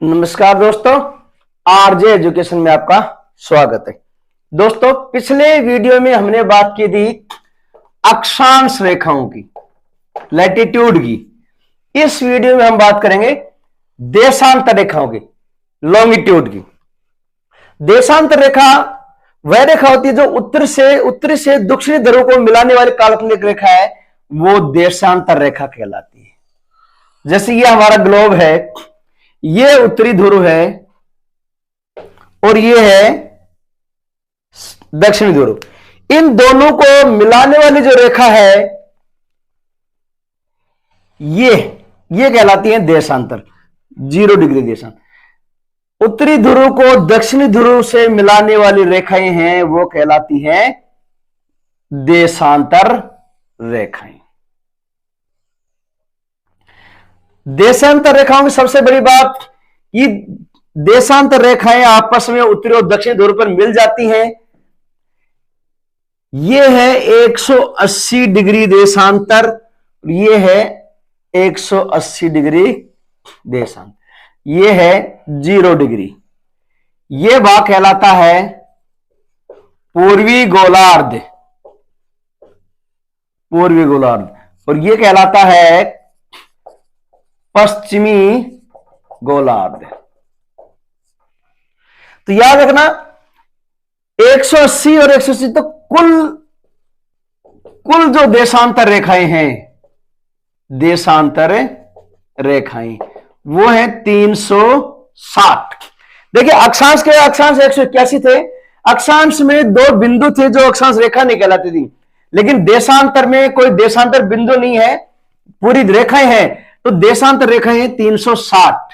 नमस्कार दोस्तों, RJ education में आपका स्वागत है। दोस्तों, पिछले वीडियो में हमने बात की थी अक्षांश रेखाओं की, लैटिट्यूड की। इस वीडियो में हम बात करेंगे देशांतर रेखाओं की, लॉन्गिट्यूड की। देशांतर रेखा वह रेखा होती है जो उत्तरी से दक्षिणी ध्रुव को मिलाने वाली काल्पनिक रेखा है, वो देशांतर रेखा कहलाती है। जैसे ये हमारा ग्लोब है, ये उत्तरी ध्रुव है और ये है दक्षिणी ध्रुव। इन दोनों को मिलाने वाली जो रेखा है ये कहलाती है देशांतर, 0 डिग्री देशांतर। उत्तरी ध्रुव को दक्षिणी ध्रुव से मिलाने वाली रेखाएं हैं, वो कहलाती हैं देशांतर रेखाएं। देशांतर रेखाओं की सबसे बड़ी बात, ये देशांतर रेखाएं आपस में उत्तरी और दक्षिणी ध्रुव पर मिल जाती हैं। यह है 180 डिग्री देशांतर, यह है 180 डिग्री देशांतर, यह है 0 डिग्री। यह भाग कहलाता है पूर्वी गोलार्ध, पूर्वी गोलार्ध, और यह कहलाता है पश्चिमी गोलार्ध। तो याद रखना 180 और 180 तो कुल जो देशांतर रेखाएं हैं, देशांतर रेखाएं वो है 360। देखिए अक्षांश 181 थे। अक्षांश में 2 बिंदु थे जो अक्षांश रेखा नहीं कहलाती थी, लेकिन देशांतर में कोई देशांतर बिंदु नहीं है, पूरी रेखाएं हैं, तो देशांतर रेखाएं 360।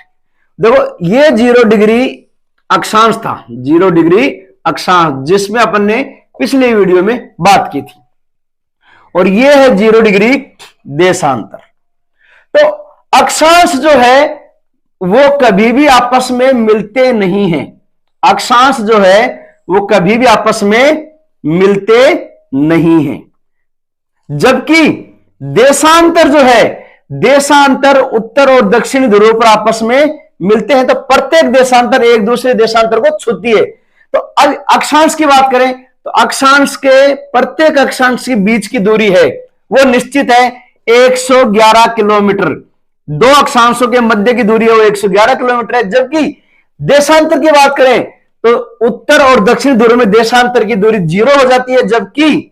देखो ये 0 डिग्री अक्षांश था, 0 डिग्री अक्षांश, जिसमें अपन ने पिछले वीडियो में बात की थी, और ये है 0 डिग्री देशांतर। तो अक्षांश जो है वो कभी भी आपस में मिलते नहीं हैं। अक्षांश जो है वो कभी भी आपस में मिलते नहीं हैं, जबकि देशांतर जो है, देशांतर उत्तर और दक्षिणी ध्रुव पर आपस में मिलते हैं। तो प्रत्येक देशांतर एक दूसरे देशांतर को छूती है। तो अक्षांश की बात करें तो अक्षांश के प्रत्येक अक्षांश के बीच की दूरी है वो निश्चित है 111 किलोमीटर। 2 अक्षांशों के मध्य की दूरी है वो 111 किलोमीटर है। जबकि देशांतर की बात करें तो उत्तर और दक्षिणी ध्रुव में देशांतर की दूरी 0 हो जाती है, जबकि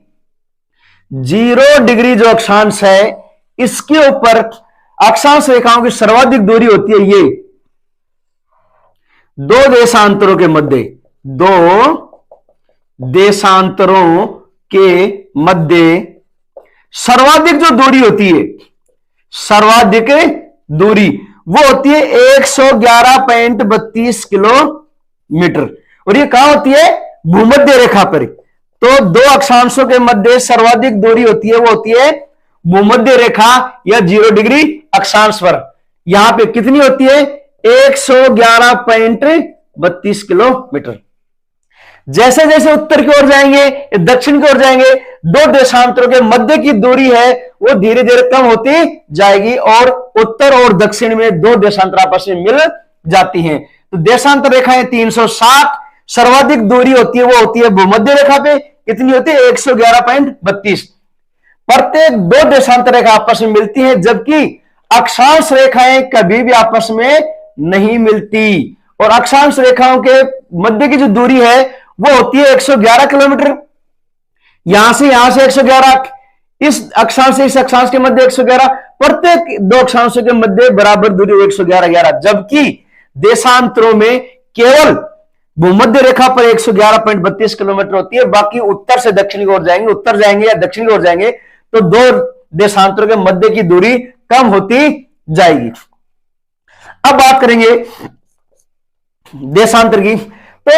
0 डिग्री जो अक्षांश है इसके ऊपर अक्षांश रेखाओं की सर्वाधिक दूरी होती है। ये 2 देशांतरों के मध्य, 2 देशांतरों के मध्य सर्वाधिक जो दूरी होती है, सर्वाधिक दूरी वो होती है 111.32 किलोमीटर, और ये कहां होती है? भूमध्य रेखा पर। तो 2 अक्षांशों के मध्य सर्वाधिक दूरी होती है, वो होती है भूमध्य रेखा या 0 डिग्री अक्षांश पर। यहां पे कितनी होती है? 111.32 किलोमीटर। जैसे जैसे उत्तर की ओर जाएंगे, दक्षिण की ओर जाएंगे, 2 देशांतरों के मध्य की दूरी है वो धीरे धीरे कम होती जाएगी, और उत्तर और दक्षिण में 2 देशांतर आपस में मिल जाती हैं। तो देशांतर रेखाएं 360, सर्वाधिक दूरी होती है वो होती है भूमध्य रेखा पे। कितनी होती है? 111.32। प्रत्येक 2 देशांतर रेखा आपस में मिलती है, जबकि अक्षांश रेखाएं कभी भी आपस में नहीं मिलती। और अक्षांश रेखाओं के मध्य की जो दूरी है वो होती है 111 किलोमीटर। यहां से 111, इस अक्षांश से इस अक्षांश के मध्य 111, प्रत्येक 2 अक्षांशों के मध्य बराबर दूरी 111, जबकि देशांतरों में केवल भूमध्य रेखा पर 111.32 किलोमीटर होती है। बाकी उत्तर से दक्षिण की ओर जाएंगे, उत्तर जाएंगे या दक्षिण की ओर जाएंगे तो 2 देशांतरों के मध्य की दूरी कम होती जाएगी। अब बात करेंगे देशांतर की। तो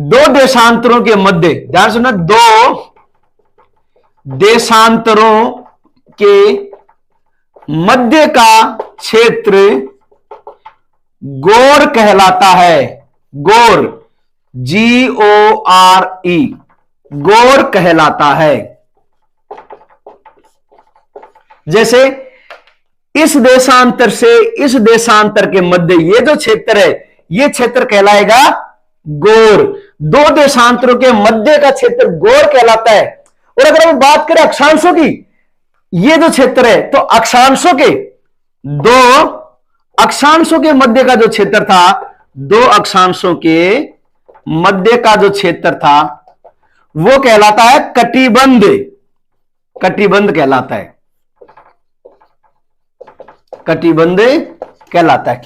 2 देशांतरों के मध्य, ध्यान सुनना, 2 देशांतरों के मध्य का क्षेत्र गोर कहलाता है। गोर, GORE, गोर कहलाता है। जैसे इस देशांतर से इस देशांतर के मध्य ये जो क्षेत्र है यह क्षेत्र कहलाएगा गोर। दो देशांतरों के मध्य का क्षेत्र गोर कहलाता है। और अगर हम बात करें अक्षांशों की, ये जो क्षेत्र है, तो अक्षांशों के दो अक्षांशों के मध्य का जो क्षेत्र था, दो अक्षांशों के मध्य का जो क्षेत्र था वो कहलाता है कटिबंध। कटिबंध कहलाता है, कटिबंध कहलाता है।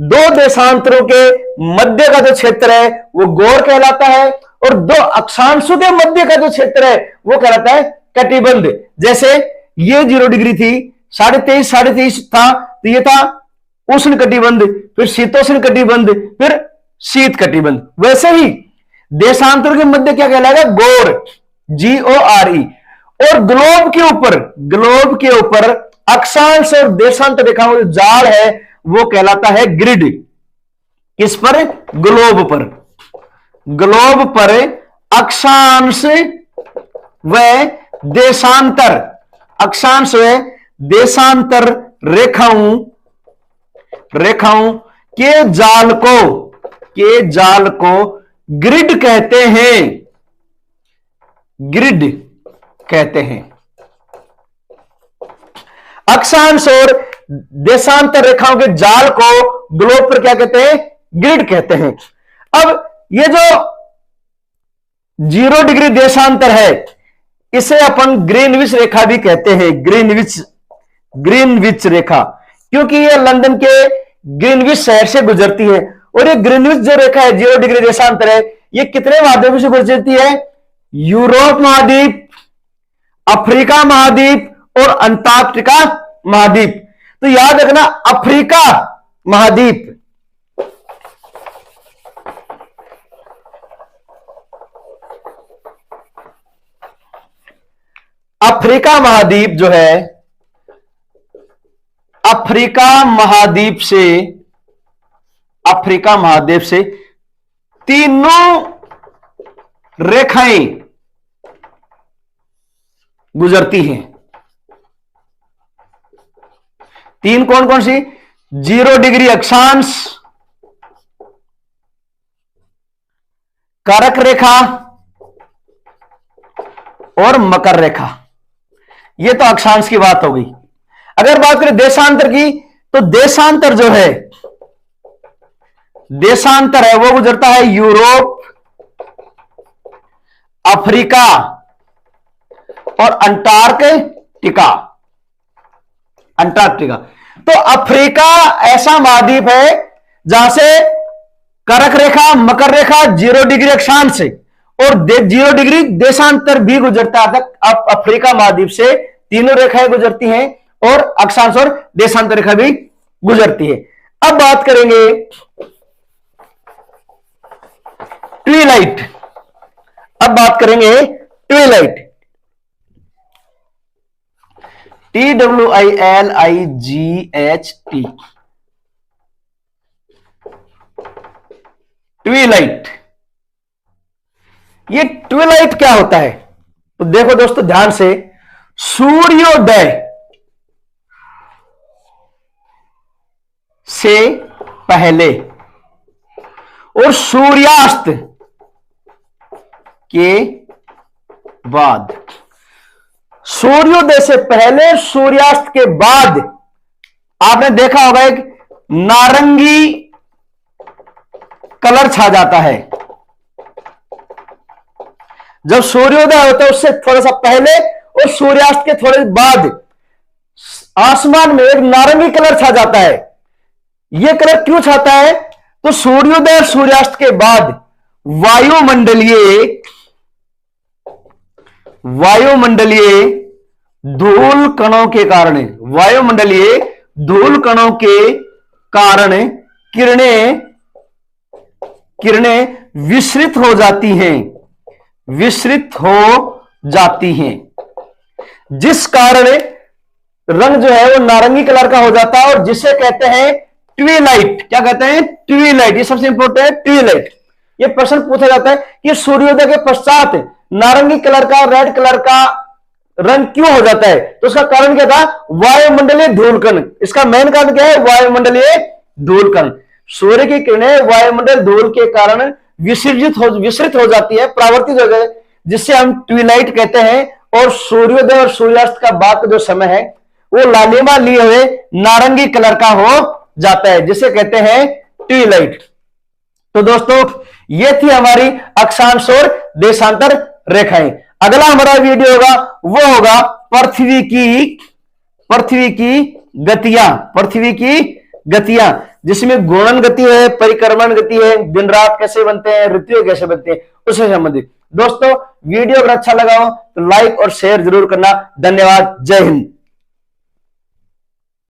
दो देशांतरों के मध्य का जो क्षेत्र है वो गोर कहलाता है, और दो अक्षांशों के मध्य का जो क्षेत्र है वो कहलाता है कटिबंध। जैसे ये 0 डिग्री थी, 23.5 था, तो ये था उष्ण कटिबंध, फिर शीतोष्ण कटिबंध, फिर शीत कटिबंध। वैसे ही देशांतरों के मध्य क्या कहलाएगा? गोर, GORE। और ग्लोब के ऊपर अक्षांश और देशांतर रेखाओं का जाल है वो कहलाता है ग्रिड। किस पर? ग्लोब पर। ग्लोब पर अक्षांश व देशांतर, अक्षांश व देशांतर रेखाओं के जाल को ग्रिड कहते हैं। ग्रिड कहते हैं। अक्षांश और देशांतर रेखाओं के जाल को ग्लोब पर क्या कहते हैं? ग्रिड कहते हैं। अब ये जो 0 डिग्री देशांतर है इसे अपन ग्रीनविच रेखा भी कहते हैं। ग्रीनविच रेखा, क्योंकि ये लंदन के ग्रीनविच शहर से गुजरती है। और ये ग्रीनविच जो रेखा है 0 डिग्री देशांतर है, ये कितने महाद्वीपों से गुजरती है? यूरोप महाद्वीप, अफ्रीका महाद्वीप और अंटार्कटिका महाद्वीप। तो याद रखना, अफ्रीका महाद्वीप, अफ्रीका महाद्वीप जो है, अफ्रीका महाद्वीप से तीनों रेखाएं गुजरती हैं। तीन कौन कौन सी? 0 डिग्री अक्षांश, कारक रेखा और मकर रेखा। यह तो अक्षांश की बात हो गई। अगर बात करें देशांतर की, तो देशांतर जो है, देशांतर है वो गुजरता है यूरोप, अफ्रीका और अंटार्कटिका। तो अफ्रीका ऐसा महाद्वीप है जहां से कर्क रेखा, मकर रेखा, 0 डिग्री अक्षांश से और 0 डिग्री देशांतर भी गुजरता है। अफ्रीका महाद्वीप से तीनों रेखाएं गुजरती हैं और अक्षांश और देशांतर रेखा भी गुजरती है। अब बात करेंगे ट्विलाइट। TWILIGHT, Twilight. ये ट्विलाइट क्या होता है? तो देखो दोस्तों ध्यान से, सूर्योदय से पहले और सूर्यास्त के बाद, सूर्योदय से पहले सूर्यास्त के बाद आपने देखा होगा एक नारंगी कलर छा जाता है। जब सूर्योदय होता है उससे थोड़ा सा पहले और सूर्यास्त के थोड़े बाद आसमान में एक नारंगी कलर छा जाता है। यह कलर क्यों छाता है? तो सूर्योदय और सूर्यास्त के बाद वायुमंडलीय धूल कणों के कारण किरणें विसरित हो जाती हैं, जिस कारण रंग जो है वो नारंगी कलर का हो जाता है और जिसे कहते हैं ट्विलाइट। क्या कहते हैं? ट्विलाइट। ये सबसे इंपॉर्टेंट है, ट्विलाइट। ये प्रश्न पूछा जाता है कि सूर्योदय के पश्चात नारंगी कलर का, रेड कलर का रंग क्यों हो जाता है? तो उसका कारण क्या था? वायुमंडलीय धूलकण। इसका मेन कारण क्या है? वायुमंडलीय धूलकण। सूर्य की किरणें वायुमंडल धूल के कारण विसरित हो जाती है, परावर्तित हो जाती है, जिससे हम ट्विलाइट कहते हैं। और सूर्योदय और सूर्यास्त का बाद जो समय है वो लालिमा लिए हुए नारंगी कलर का हो जाता है, जिसे कहते हैं ट्विलाइट। तो दोस्तों ये थी हमारी अक्षांश और देशांतर रेखाएं। अगला हमारा वीडियो होगा वो होगा पृथ्वी की गतियां, जिसमें घूर्णन गति है, परिक्रमण गति है, दिन रात कैसे बनते हैं, ऋतु कैसे बनते हैं, उससे संबंधित। दोस्तों वीडियो अगर अच्छा लगा हो तो लाइक और शेयर जरूर करना। धन्यवाद। जय हिंद।